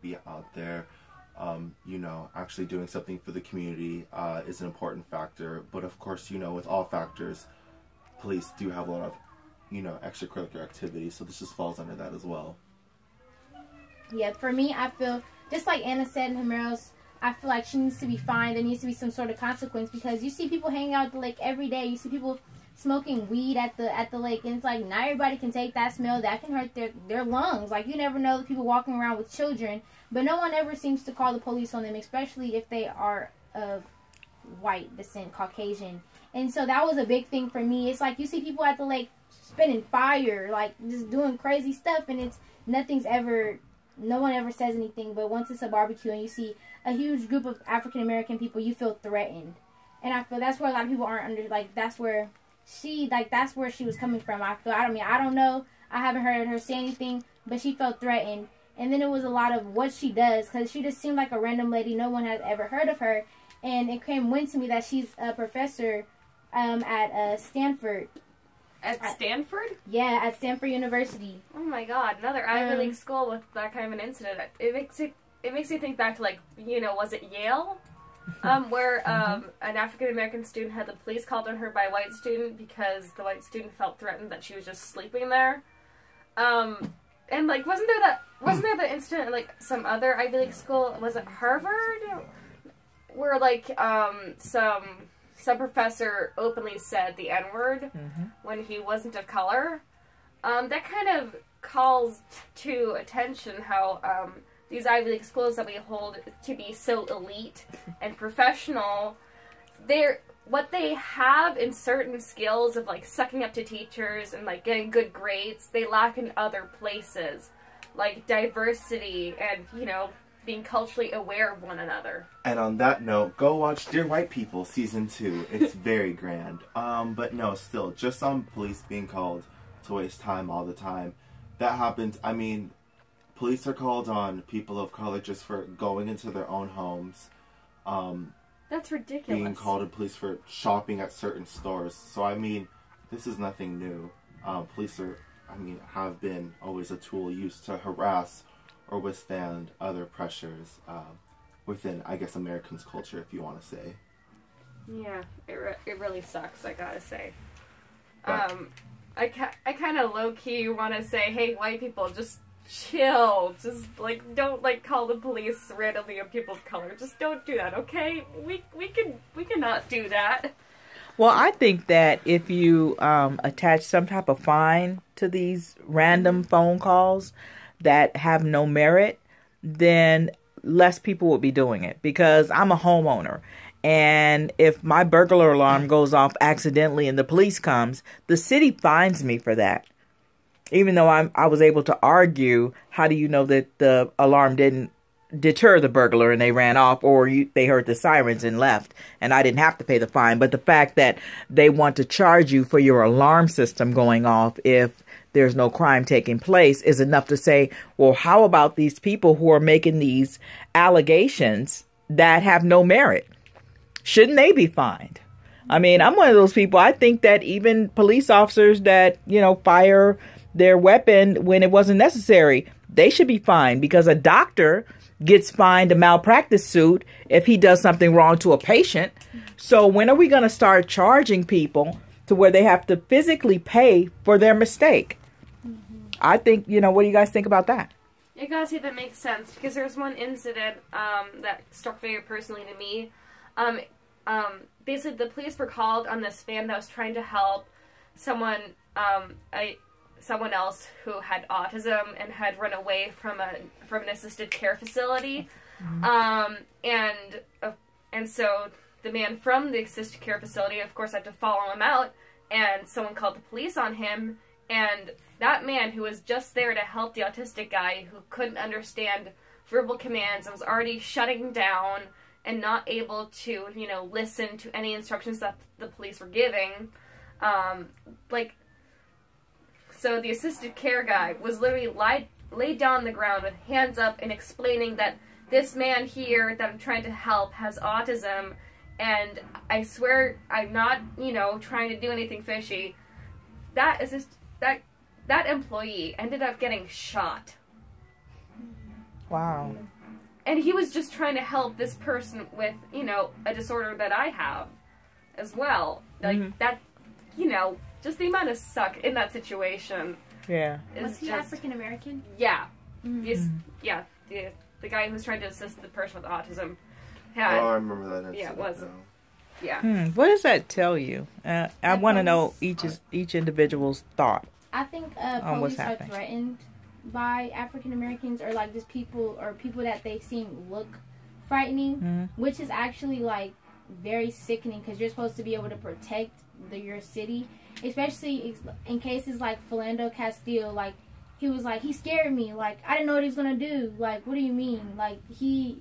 be out there, you know, actually doing something for the community is an important factor. But of course, you know, with all factors, police do have a lot of, you know, extracurricular activities. So this just falls under that as well. Yeah, for me, I feel, just like Anna said in Hemeros, I feel like she needs to be fined. There needs to be some sort of consequence, because you see people hanging out at the lake every day. You see people smoking weed at the lake, and it's like, not everybody can take that smell. That can hurt their lungs. Like, you never know the people walking around with children, but no one ever seems to call the police on them, especially if they are of white descent, Caucasian. And so that was a big thing for me. It's like you see people at the lake spitting fire, like just doing crazy stuff, and it's no one ever says anything. But once it's a barbecue and you see a huge group of African American people, you feel threatened. And I feel that's where a lot of people aren't under, like, that's where she was coming from. I don't know. I haven't heard her say anything, but she felt threatened. And then it was a lot of what she does, because she just seemed like a random lady. No one has ever heard of her. And it went to me that she's a professor at Stanford. At Stanford? Yeah, at Stanford University. Oh my God, another Ivy League school with that kind of an incident. It makes me think back to, like, you know, was it Yale? Where an African American student had the police called on her by a white student because the white student felt threatened that she was just sleeping there. And like, wasn't there the incident at, like, some other Ivy League school? Was it Harvard? Where, like, some professor openly said the N-word when he wasn't of color. That kind of calls to attention how these Ivy League schools that we hold to be so elite and professional, what they have in certain skills of, like, sucking up to teachers and, like, getting good grades, they lack in other places, like diversity and, you know, being culturally aware of one another. And on that note, go watch Dear White People Season 2. It's very grand. But no, still, just on police being called to waste time all the time, that happens. I mean, police are called on people of color just for going into their own homes. That's ridiculous. Being called to police for shopping at certain stores. So, I mean, this is nothing new. Police have been always a tool used to harass or withstand other pressures within, I guess, Americans' culture, if you want to say. Yeah, it really sucks, I gotta say. I kind of low-key want to say, hey, white people, just chill. Just, like, don't, like, call the police randomly on people of color. Just don't do that, okay? We cannot do that. Well, I think that if you attach some type of fine to these random phone calls that have no merit, then less people will be doing it. Because I'm a homeowner, and if my burglar alarm goes off accidentally and the police comes, the city fines me for that. Even though I was able to argue, how do you know that the alarm didn't deter the burglar and they ran off, or they heard the sirens and left and I didn't have to pay the fine? But the fact that they want to charge you for your alarm system going off if there's no crime taking place is enough to say, well, how about these people who are making these allegations that have no merit? Shouldn't they be fined? I mean, I'm one of those people. I think that even police officers that, you know, fire their weapon when it wasn't necessary, they should be fined, because a doctor gets fined a malpractice suit if he does something wrong to a patient. So when are we going to start charging people to where they have to physically pay for their mistake? I think, you know, what do you guys think about that? I gotta say that makes sense, because there's one incident that struck very personally to me. Basically, the police were called on this fan that was trying to help someone else who had autism and had run away from an assisted care facility. And so the man from the assisted care facility, of course, had to follow him out, and someone called the police on him. And that man, who was just there to help the autistic guy who couldn't understand verbal commands and was already shutting down and not able to, you know, listen to any instructions that the police were giving, so the assisted care guy was literally laid down on the ground with hands up and explaining that this man here that I'm trying to help has autism, and I swear I'm not, you know, trying to do anything fishy. That employee ended up getting shot. Wow. And he was just trying to help this person with, you know, a disorder that I have as well. Like, that, you know, just the amount of suck in that situation. Yeah. Was he African American? Yeah. Yeah, the guy who was trying to assist the person with autism. Had, I remember that incident. Yeah, it was. Now. Yeah. What does that tell you? I want to know each individual's thought. I think police are threatened by African Americans, or like just people that they seem look frightening, which is actually like very sickening, because you're supposed to be able to protect your city, especially in cases like Philando Castile. Like, he was like, he scared me, like I didn't know what he was gonna do. Like, what do you mean? Like, he's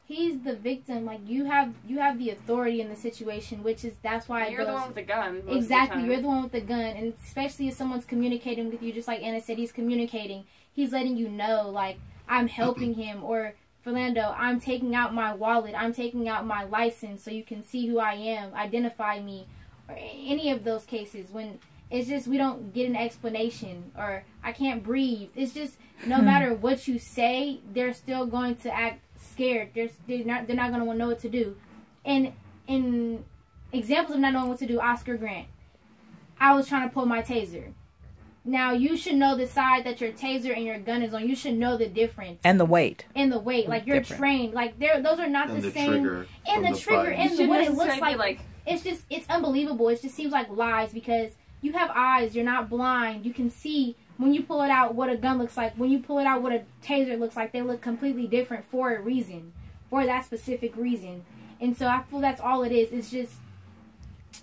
the victim. Like, you have the authority in the situation, which is, that's why you're the one with the gun. Exactly, you're the one with the gun, and especially if someone's communicating with you, just like Anna said, he's communicating. He's letting you know, like, I'm helping him, or Philando, I'm taking out my wallet, I'm taking out my license so you can see who I am, identify me, or any of those cases when it's just we don't get an explanation, or I can't breathe. It's just no matter what you say, they're still going to act scared. They're not going to know what to do. And in examples of not knowing what to do, Oscar Grant, I was trying to pull my taser. Now, you should know the side that your taser and your gun is on. You should know the difference. And the weight. Like, you're trained. Like, those are not the same. Trigger and the trigger and what it looks like. It's unbelievable. It just seems like lies, because you have eyes. You're not blind. You can see when you pull it out what a gun looks like. When you pull it out what a taser looks like, they look completely different for a reason. For that specific reason. And so I feel that's all it is. It's just,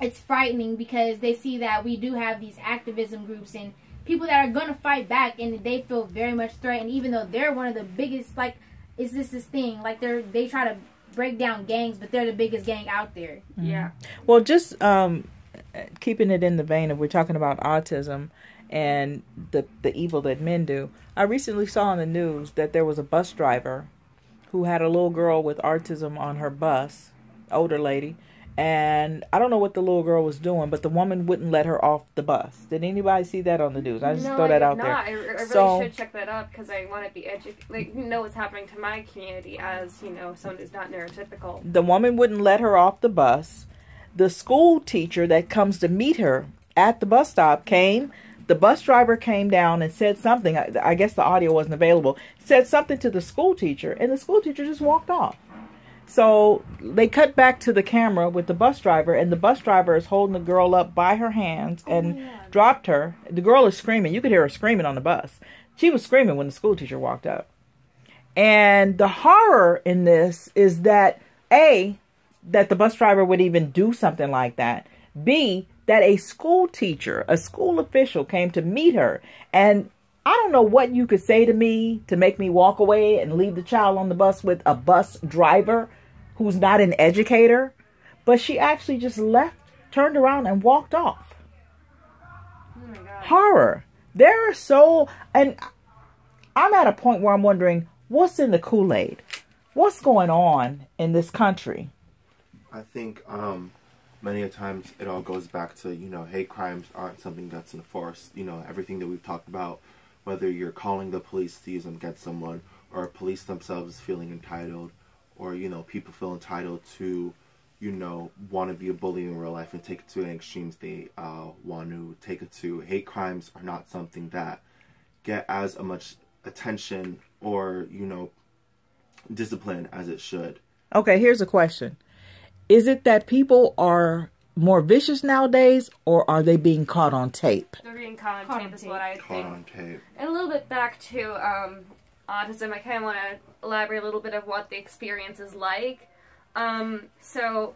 it's frightening, because they see that we do have these activism groups and people that are going to fight back, and they feel very much threatened, even though they're one of the biggest, like, is this thing, like, they try to break down gangs, but they're the biggest gang out there. Yeah. Well, just keeping it in the vein of, we're talking about autism and the evil that men do. I recently saw on the news that there was a bus driver who had a little girl with autism on her bus, older lady, and I don't know what the little girl was doing, but the woman wouldn't let her off the bus. Did anybody see that on the news? I just throw that out there. I really should check that up, because I want to be know what's happening to my community as, you know, someone who's not neurotypical. The woman wouldn't let her off the bus. The school teacher that comes to meet her at the bus stop came. The bus driver came down and said something. I guess the audio wasn't available. Said something to the school teacher, and the school teacher just walked off. So they cut back to the camera with the bus driver, and the bus driver is holding the girl up by her hands and dropped her. The girl is screaming. You could hear her screaming on the bus. She was screaming when the school teacher walked up. And the horror in this is that, A, that the bus driver would even do something like that. B, that a school teacher, a school official came to meet her. And I don't know what you could say to me to make me walk away and leave the child on the bus with a bus driver who's not an educator. But she actually just left, turned around, and walked off. Oh my God. Horror. There are so... And I'm at a point where I'm wondering, what's in the Kool-Aid? What's going on in this country? I think many a times it all goes back to, you know, hate crimes aren't something that's enforced. You know, everything that we've talked about, whether you're calling the police to use them against someone, or police themselves feeling entitled, or, you know, people feel entitled to, you know, want to be a bully in real life and take it to an extremes they want to take it to. Hate crimes are not something that get as much attention or, you know, discipline as it should. Okay, here's a question. Is it that people are more vicious nowadays, or are they being caught on tape? They're being caught on tape is what I think. Caught on tape. And a little bit back to autism, I kind of want to elaborate a little bit of what the experience is like. So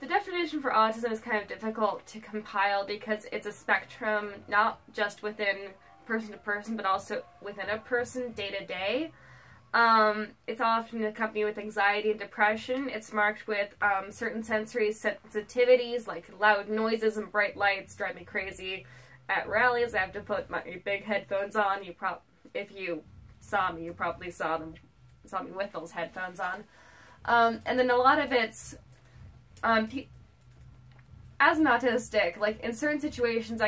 the definition for autism is kind of difficult to compile, because it's a spectrum, not just within person to person, but also within a person day to day. It's often accompanied with anxiety and depression. It's marked with certain sensory sensitivities, like loud noises and bright lights drive me crazy. At rallies, I have to put my big headphones on. If you saw me, you probably saw me with those headphones on. And then a lot of it's, as an autistic, like in certain situations,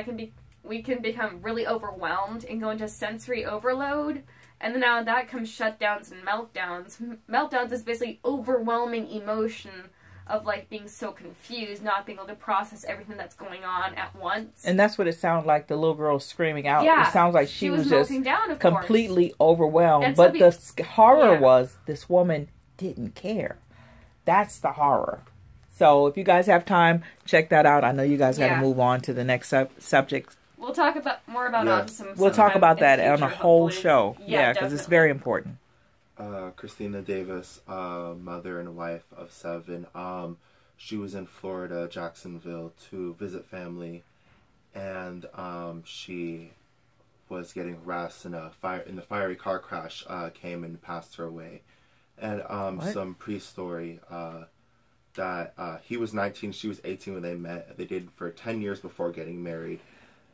we can become really overwhelmed and go into sensory overload. And then out of that comes shutdowns and meltdowns. Meltdowns is basically overwhelming emotion of, like, being so confused, not being able to process everything that's going on at once. And that's what it sounded like, the little girl screaming out. Yeah, it sounds like she was just down, completely overwhelmed. And but so the horror was this woman didn't care. That's the horror. So if you guys have time, check that out. I know you guys got to move on to the next subject. We'll talk more about autism. We'll talk about that on a whole show. Yeah, because it's very important. Christina Davis, mother and wife of 7. She was in Florida, Jacksonville, to visit family, and she was getting harassed in the fiery car crash. Came and passed her away, and some pre-story that he was 19, she was 18 when they met. They dated for 10 years before getting married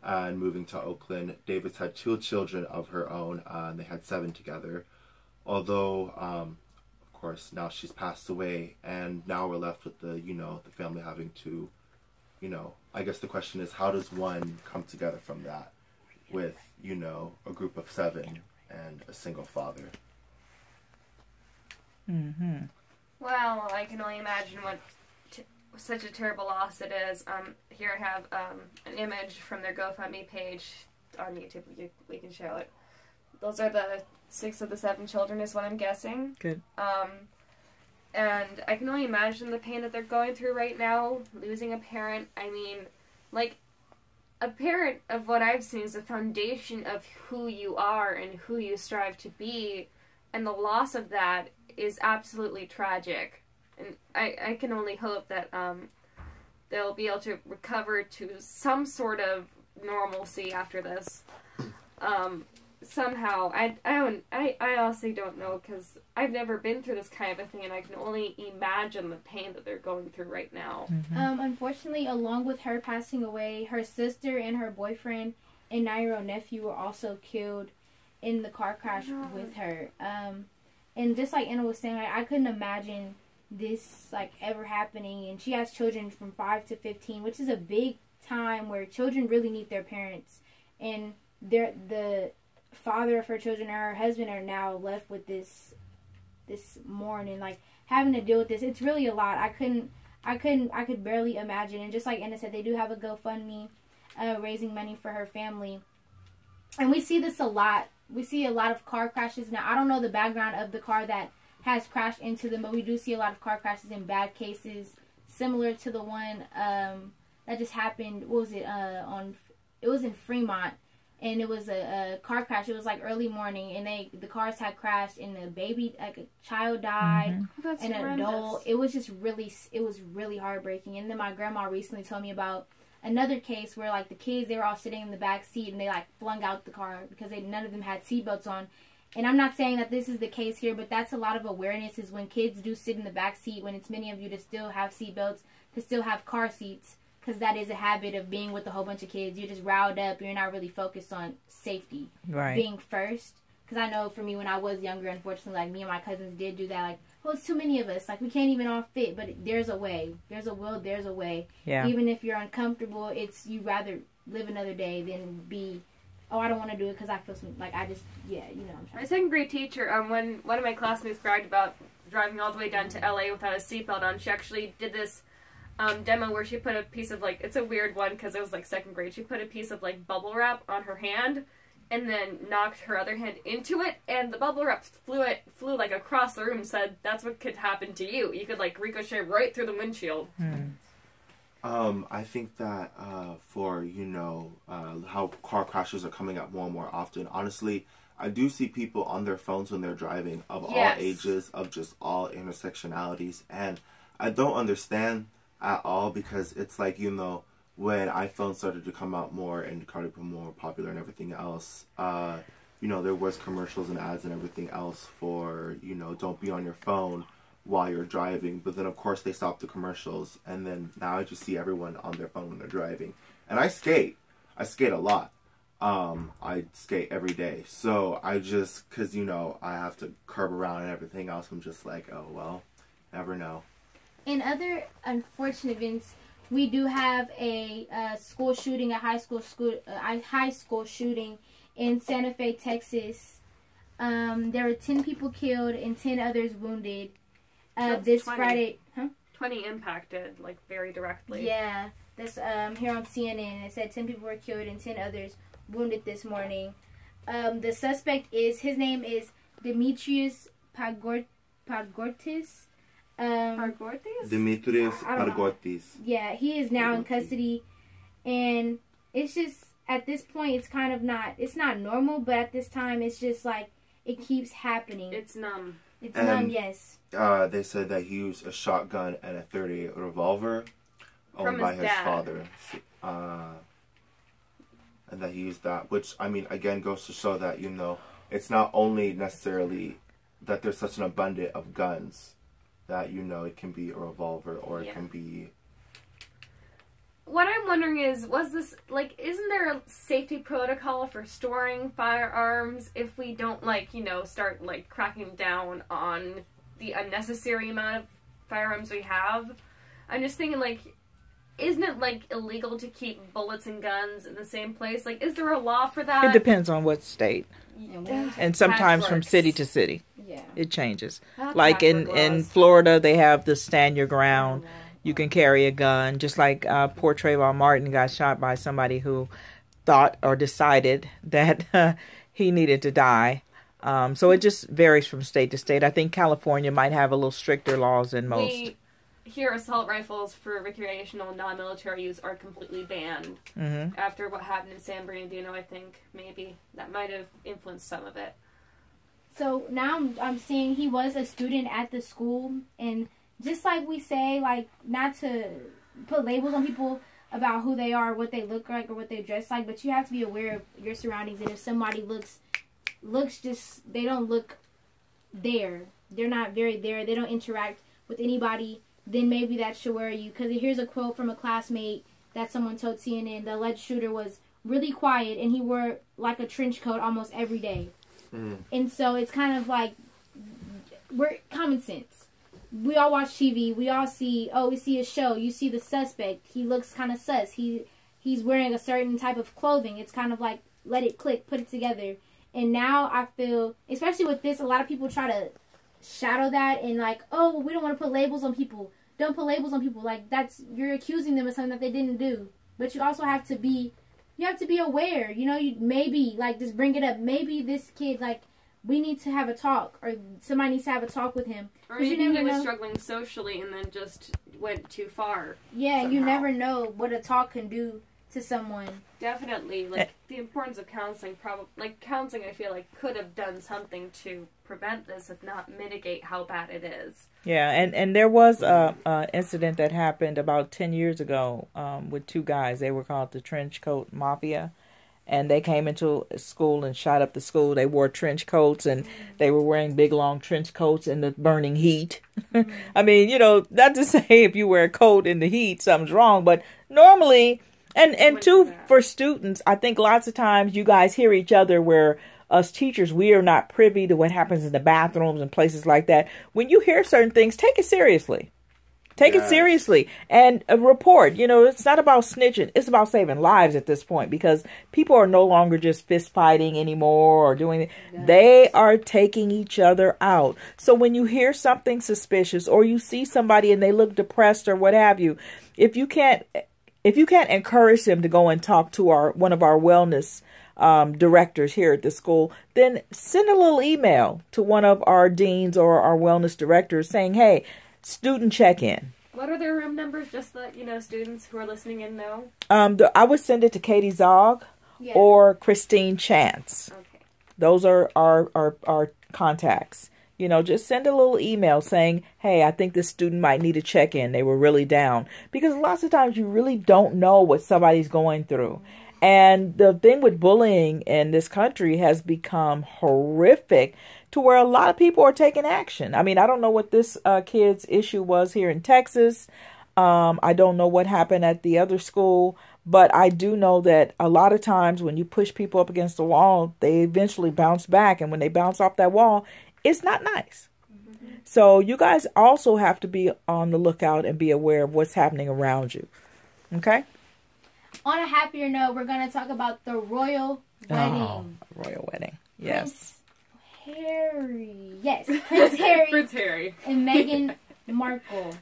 and moving to Oakland. Davis had 2 children of her own, and they had 7 together. Although, of course, now she's passed away, and now we're left with the family having to, I guess the question is, how does one come together from that with, a group of 7 and a single father? Mm-hmm. Well, I can only imagine what such a terrible loss it is. Here I have an image from their GoFundMe page on YouTube. We can show it. Those are the 6 of the 7 children, is what I'm guessing. Good. And I can only imagine the pain that they're going through right now, losing a parent. I mean, like, a parent, of what I've seen, is the foundation of who you are and who you strive to be, and the loss of that is absolutely tragic. And I can only hope that they'll be able to recover to some sort of normalcy after this. Somehow. I honestly don't know, because I've never been through this kind of a thing, and I can only imagine the pain that they're going through right now. Mm-hmm. Unfortunately, along with her passing away, her sister and her boyfriend and 9-year-old nephew were also killed in the car crash with her. And just like Anna was saying, I couldn't imagine this ever happening. And she has children from 5 to 15, which is a big time where children really need their parents. And the father of her children and her husband are now left with this mourning, having to deal with this. It's really a lot. I could barely imagine. And just like Anna said, they do have a GoFundMe raising money for her family. And we see this a lot. We see a lot of car crashes. Now, I don't know the background of the car that has crashed into them, but we do see a lot of car crashes in bad cases, similar to the one that just happened. What was it? It was in Fremont, and it was a car crash. It was early morning, and the cars had crashed, and a child died, That's an horrendous. adult. It was just really heartbreaking. And then my grandma recently told me about another case where the kids, they were all sitting in the back seat, and they flung out the car because none of them had seatbelts on. And I'm not saying that this is the case here, but that's a lot of awareness, is when kids do sit in the back seat, when it's many of you to still have seatbelts, to still have car seats, because that is a habit of being with a whole bunch of kids. You're just riled up. You're not really focused on safety being first. Because I know for me, when I was younger, unfortunately, me and my cousins did do that. It's too many of us. We can't even all fit, but there's a way. There's a will, there's a way. Yeah. Even if you're uncomfortable, you rather live another day than be, I don't want to do it because I feel I'm trying. My 2nd grade teacher, when one of my classmates bragged about driving all the way down to LA without a seatbelt on, she actually did this demo where she put a piece of it's a weird one because it was 2nd grade. She put a piece of bubble wrap on her hand, and then knocked her other hand into it, and the bubble wrap flew across the room. Said that's what could happen to you. You could ricochet right through the windshield. I think that for how car crashes are coming up more and more often. Honestly, I do see people on their phones when they're driving, of all ages, of just all intersectionalities, and I don't understand at all, because it's when iPhones started to come out more and started to become more popular and everything else, there was commercials and ads and everything else for, don't be on your phone while you're driving. But then, of course, they stopped the commercials, and then now I just see everyone on their phone when they're driving. And I skate. I skate a lot. I skate every day. So I just, because, I have to curb around and everything else, I'm just oh, well, never know. In other unfortunate events, we do have a school shooting, a high school shooting in Santa Fe, Texas. There were 10 people killed and 10 others wounded. This 20. Friday, 20 impacted, like, very directly. Yeah, that's here on CNN. It said 10 people were killed and 10 others wounded this morning. The suspect his name is Demetrius Pagortis. Demetrius Pargotis. Yeah, he is now in custody, and it's just at this point it's kind of it's not normal, but at this time it's just like it keeps happening. It's numb. It's numb, yes. They said that he used a shotgun and a .38 revolver owned by his father. And that he used that, which, I mean, again, goes to show that, you know, it's not only necessarily that there's such an abundance of guns that, you know, it can be a revolver or it can be... What I'm wondering is, isn't there a safety protocol for storing firearms if we don't, start, cracking down on the unnecessary amount of firearms we have? I'm just thinking, isn't it, illegal to keep bullets and guns in the same place? Is there a law for that? It depends on what state. And sometimes from city to city. Yeah. It changes. In Florida, they have the stand your ground. You can carry a gun. Just like poor Trayvon Martin got shot by somebody who thought or decided that he needed to die. So it just varies from state to state. I think California might have a little stricter laws than most. Here, assault rifles for recreational, non-military use are completely banned. Mm-hmm. After what happened in San Bernardino, I think maybe that might have influenced some of it. So now I'm seeing he was a student at the school, and just like we say, not to put labels on people about who they are, what they look like, or what they dress like, but you have to be aware of your surroundings. And if somebody looks just, they don't look there, they're not very there, they don't interact with anybody, then maybe that should worry you. Because here's a quote from a classmate that someone told CNN. The alleged shooter was really quiet, and he wore like a trench coat almost every day. And so it's kind of we're common sense. We all watch TV. We all see, we see a show. You see the suspect. He looks kind of sus. He's wearing a certain type of clothing. It's kind of let it click, put it together. And now I feel, especially with this, a lot of people try to shadow that and we don't want to put labels on people. Don't put labels on people. You're accusing them of something that they didn't do. But you also have to be aware. You maybe just bring it up. Maybe this kid we need to have a talk, or somebody needs to have a talk with him. Or maybe he was struggling socially and then just went too far. Yeah, somehow. You never know what a talk can do to someone. Definitely, the importance of counseling. Counseling, I feel could have done something to prevent this, if not mitigate how bad it is. Yeah, and there was a incident that happened about 10 years ago with two guys. They were called the Trench Coat Mafia, and they came into a school and shot up the school. They wore trench coats, and they were wearing big, long trench coats in the burning heat. I mean, not to say if you wear a coat in the heat, something's wrong, but normally... And too, for students, I think lots of times you guys hear each other where us teachers, we are not privy to what happens in the bathrooms and places like that. When you hear certain things, take it seriously. Take it seriously and report. It's not about snitching. It's about saving lives at this point, because people are no longer just fist fighting anymore or doing it. Yes. They are taking each other out. So when you hear something suspicious or you see somebody and they look depressed or what have you, if you can't encourage them to go and talk to one of our wellness directors here at the school, then send a little email to one of our deans or our wellness directors saying, hey, student check-in. What are their room numbers, just so that, students who are listening in know? I would send it to Katie Zog or Christine Chance. Okay. Those are our contacts. Just send a little email saying, hey, I think this student might need a check-in. They were really down. Because lots of times you really don't know what somebody's going through. And the thing with bullying in this country has become horrific to where a lot of people are taking action. I mean, I don't know what this kid's issue was here in Texas. I don't know what happened at the other school. But I do know that a lot of times when you push people up against the wall, they eventually bounce back. And when they bounce off that wall, it's not nice. Mm-hmm. So you guys also have to be on the lookout and be aware of what's happening around you. Okay? On a happier note, we're going to talk about the royal wedding. Oh, royal wedding. Yes. Harry. Yes, Prince Harry. Prince Harry. And Meghan Markle.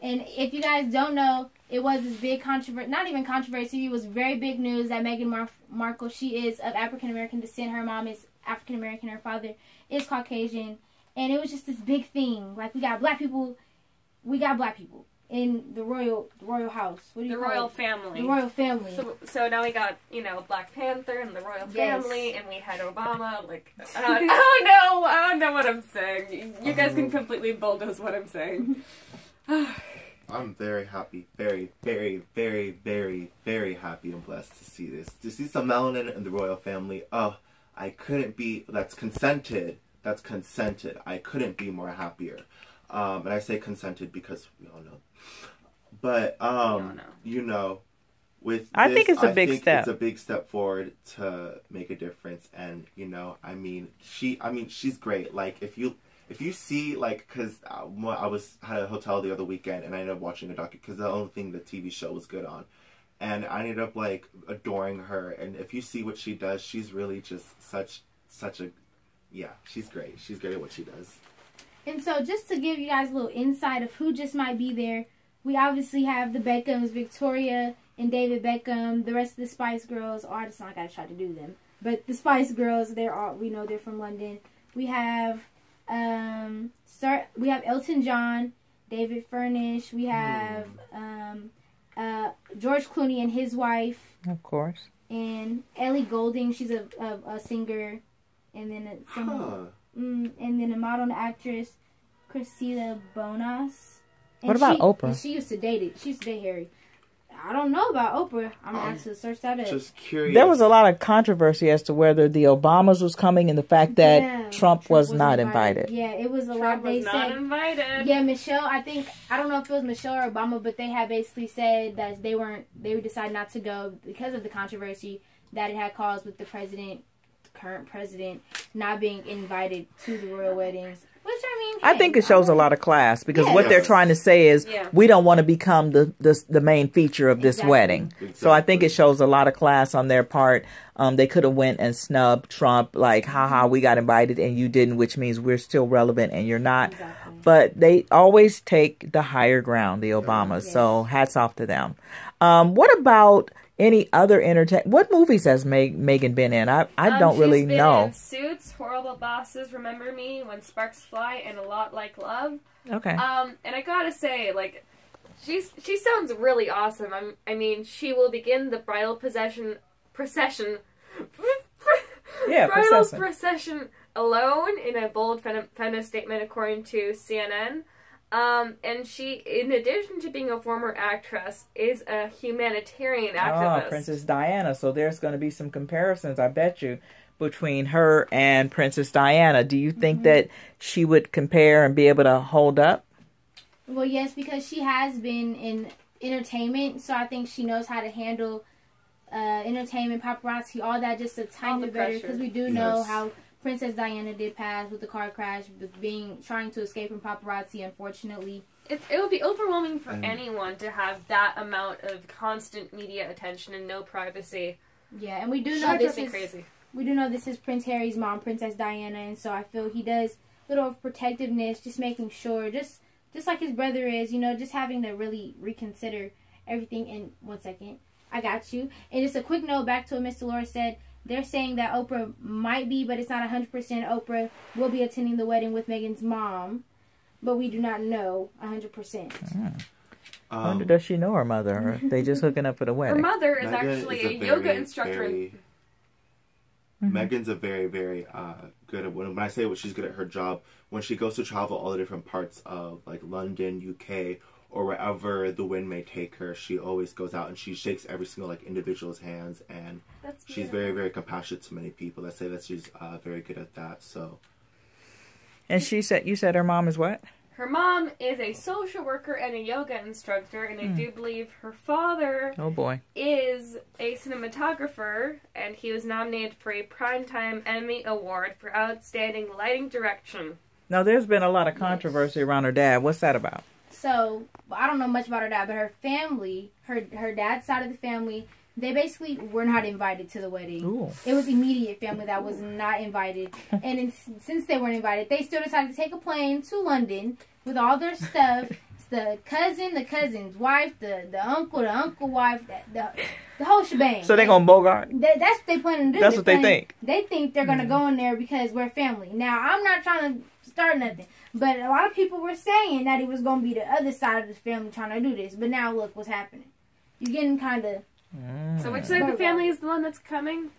And if you guys don't know, it was this big controversy, not even controversy, it was very big news that Meghan Markle, she is of African-American descent. Her mom is African-American, her father is Caucasian. And it was just this big thing. Like, we got black people in the royal house. What do you call royal it? family. The royal family. So now we got, Black Panther and the royal Yes. family, and we had Obama. Like, I don't know what I'm saying. You guys can completely bulldoze what I'm saying. I'm very happy, very, very, very, very, very happy and blessed to see this. To see some melanin in the royal family. Oh, I couldn't be. That's consented. I couldn't be more happier. And I say consented because we all know. But with I this, think it's a big step. It's a big step forward to make a difference. And she's great. Like, if you see, like, because I had a hotel the other weekend, and I ended up watching a docu because the only thing the TV show was good on, and I ended up like adoring her. And if you see what she does, she's really just such a she's great. She's great at what she does. And so, just to give you guys a little insight of who just might be there, we obviously have the Beckhams, Victoria and David Beckham, the rest of the Spice Girls. Oh, it's not like I tried to do them, but the Spice Girls, we know they're from London. We have Elton John, David Furnish. We have George Clooney and his wife, of course, and Ellie Goulding. She's a singer, and then and then a model and actress, Cressida Bonas. And what about Oprah? She used to date Harry. I don't know about Oprah. I'm going to actually search that up. Just curious. There was a lot of controversy as to whether the Obamas was coming and the fact that Trump was not invited. Yeah, it was a Trump lot. They was said, not invited. Yeah, Michelle, I don't know if it was Michelle or Obama, but they had basically said that they would decide not to go because of the controversy that it had caused with the current president, not being invited to the royal weddings. Which, I think it shows a lot of class because what they're trying to say is we don't want to become the main feature of this wedding. Exactly. So I think it shows a lot of class on their part. They could have went and snubbed Trump, like, haha, we got invited and you didn't, which means we're still relevant and you're not. Exactly. But they always take the higher ground, the Obamas. Yes. So hats off to them. What about any other entertainment? What movies has Megan been in? I don't really know. She's been in Suits, Horrible Bosses, Remember Me, When Sparks Fly, and A Lot Like Love. Okay. And I gotta say, like, she sounds really awesome. I mean, she will begin the bridal procession. Bridal procession alone in a bold feminist statement, according to CNN. And she, in addition to being a former actress, is a humanitarian activist. Oh, Princess Diana. So there's going to be some comparisons, I bet you, between her and Princess Diana. Do you think that she would compare and be able to hold up? Well, yes, because she has been in entertainment, so I think she knows how to handle entertainment, paparazzi, all that just a tiny bit better, because we do know how Princess Diana did pass with the car crash, with trying to escape from paparazzi, unfortunately. It would be overwhelming for anyone to have that amount of constant media attention and no privacy. Yeah, and we do know this is Prince Harry's mom, Princess Diana, and so I feel he does a little of protectiveness, just making sure, just like his brother is, just having to really reconsider everything. And 1 second, I got you. And just a quick note back to what Mr. Laura said. They're saying that Oprah might be, but it's not 100%. Oprah will be attending the wedding with Meghan's mom, but we do not know 100%. I wonder, does she know her mother, or are they just hooking up for the wedding? Her mother is actually a yoga instructor. Meghan's a very, very good at, when I say she's good at her job, when she goes to travel all the different parts of, like, London, UK, or wherever the wind may take her, she always goes out and she shakes every single, like, individual's hands, and she's very, very compassionate to many people. Let's say that she's very good at that. So, and you said her mom is what? Her mom is a social worker and a yoga instructor, and I do believe her father is a cinematographer, and he was nominated for a Primetime Emmy Award for Outstanding Lighting Direction. Now, there's been a lot of controversy around her dad. What's that about? So, I don't know much about her dad, but her family, her dad's side of the family, they basically were not invited to the wedding. Ooh. It was immediate family that was not invited. And since they weren't invited, they still decided to take a plane to London with all their stuff. The cousin, the cousin's wife, the uncle wife, the whole shebang. So they're going to Bogart? That's what they plan to do. That's what they think. They think they're going to go in there because we're family. Now, I'm not trying to start nothing. But a lot of people were saying that it was going to be the other side of the family trying to do this. But now look what's happening. You're getting kind of... So which side of the family is the one that's coming?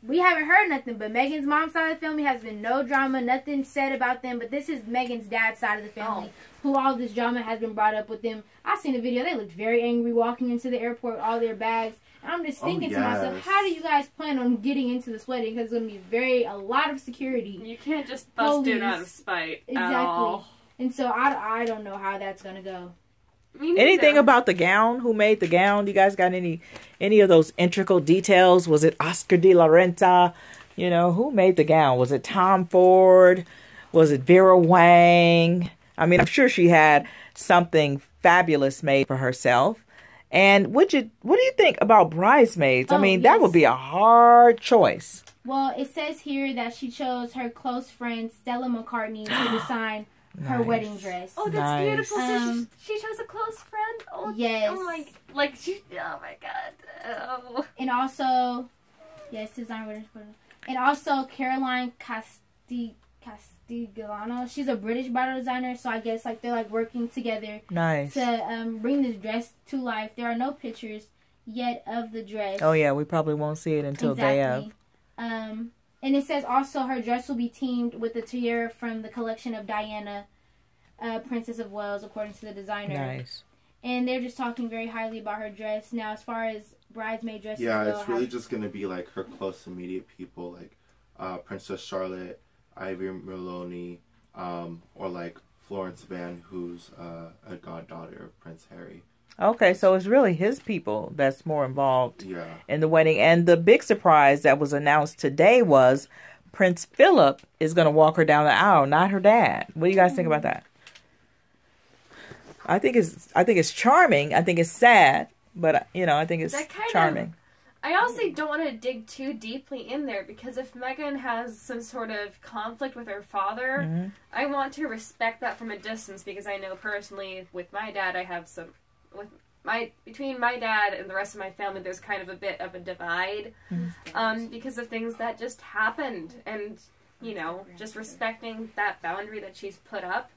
We haven't heard nothing, but Megan's mom's side of the family has been no drama, nothing said about them. But this is Megan's dad's side of the family, who all this drama has been brought up with them. I seen the video; they looked very angry walking into the airport, all their bags. And I'm just thinking to myself, how do you guys plan on getting into this wedding? Because it's going to be a lot of security. You can't just bust in out of spite. Exactly. At all. And so I don't know how that's going to go. Anything about the gown? Who made the gown? You guys got any of those integral details? Was it Oscar de la Renta? You know, who made the gown? Was it Tom Ford? Was it Vera Wang? I mean, I'm sure she had something fabulous made for herself. And what do you think about bridesmaids? I mean, that would be a hard choice. Well, it says here that she chose her close friend Stella McCartney to design her wedding dress. Oh, that's beautiful. So she chose a close friend? Oh, yes. Oh my god. Oh. And also, and also Caroline Castigliano. She's a British bridal designer, so I guess like they're like working together to bring this dress to life. There are no pictures yet of the dress. Oh yeah, we probably won't see it until day of. And it says also her dress will be teamed with the tiara from the collection of Diana, Princess of Wales, according to the designer. Nice. And they're just talking very highly about her dress. Now, as far as bridesmaid dresses go, it's really just going to be like her close immediate people, like Princess Charlotte, Ivy Maloney, or like Florence Van, who's a goddaughter of Prince Harry. Okay, so it's really his people that's more involved in the wedding. And the big surprise that was announced today was Prince Philip is going to walk her down the aisle, not her dad. What do you guys think about that? I think it's charming. I think it's sad, but I think it's charming. I also don't want to dig too deeply in there because if Meghan has some sort of conflict with her father, I want to respect that from a distance because I know personally with my dad I have some between my dad and the rest of my family there's kind of a bit of a divide because of things that just happened and just respecting that boundary that she's put up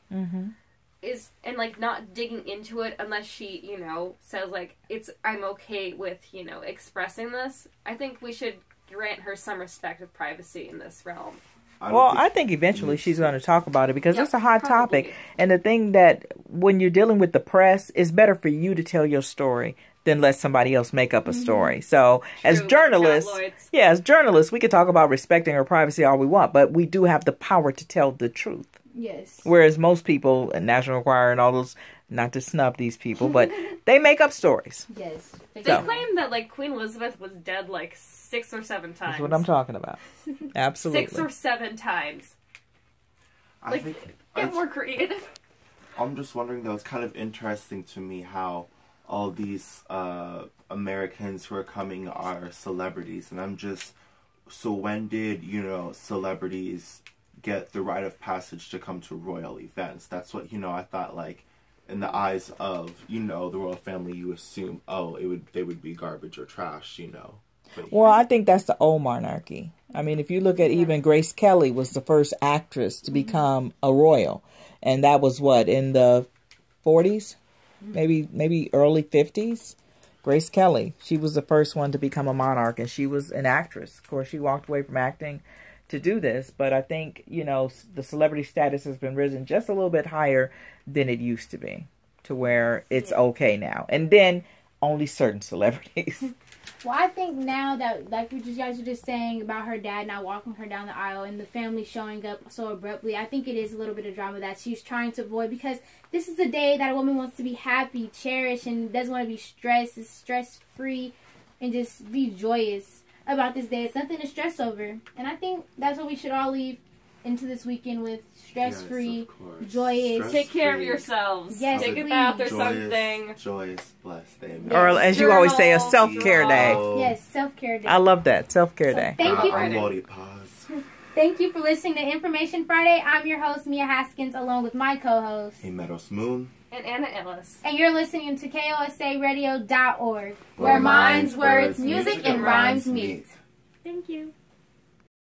is and like not digging into it unless she says like I'm okay with expressing this. I think we should grant her some respect of privacy in this realm. I think eventually she's going to talk about it because it's a hot topic. And the thing that when you're dealing with the press, it's better for you to tell your story than let somebody else make up a story. So as journalists, we can talk about respecting her privacy all we want, but we do have the power to tell the truth. Yes. Whereas most people, National Enquirer and all those, not to snub these people, but they make up stories. Yes. They claim that like Queen Elizabeth was dead like 6 or 7 times. That's what I'm talking about. Absolutely. 6 or 7 times. Get more creative. I'm just wondering though, it's kind of interesting to me how all these Americans who are coming are celebrities, and I'm just, so when did, celebrities get the rite of passage to come to royal events? That's what, I thought like in the eyes of, the royal family, you assume, they would be garbage or trash, But, well, I think that's the old monarchy. I mean, if you look at even Grace Kelly was the first actress to become a royal. And that was what, in the 40s? Maybe early 50s? Grace Kelly. She was the first one to become a monarch, and she was an actress. Of course, she walked away from acting to do this, but I think, the celebrity status has been risen just a little bit higher than it used to be, to where it's okay now. And then only certain celebrities. Well, I think now that, like you guys were just saying about her dad not walking her down the aisle and the family showing up so abruptly, I think it is a little bit of drama that she's trying to avoid because this is a day that a woman wants to be happy, cherished, and doesn't want to be stressed. It's stress-free and just be joyous about this day. It's nothing to stress over. And I think that's what we should all leave into this weekend with stress-free, Yes, of course. joyous. Take care of yourselves. Yes, Take a please. bath or Joyous, something. joyous, blessed day. Or as you always say, a self-care day. Yes, self-care day. I love that, self-care day. Thank you. I'm Lottie Paz. Thank you for listening to Information Friday. I'm your host, Mia Haskins, along with my co-host, Hemeros Moon. And Anna Ellis. and you're listening to KOSARadio.org, where minds, words, music, and rhymes meet. Thank you.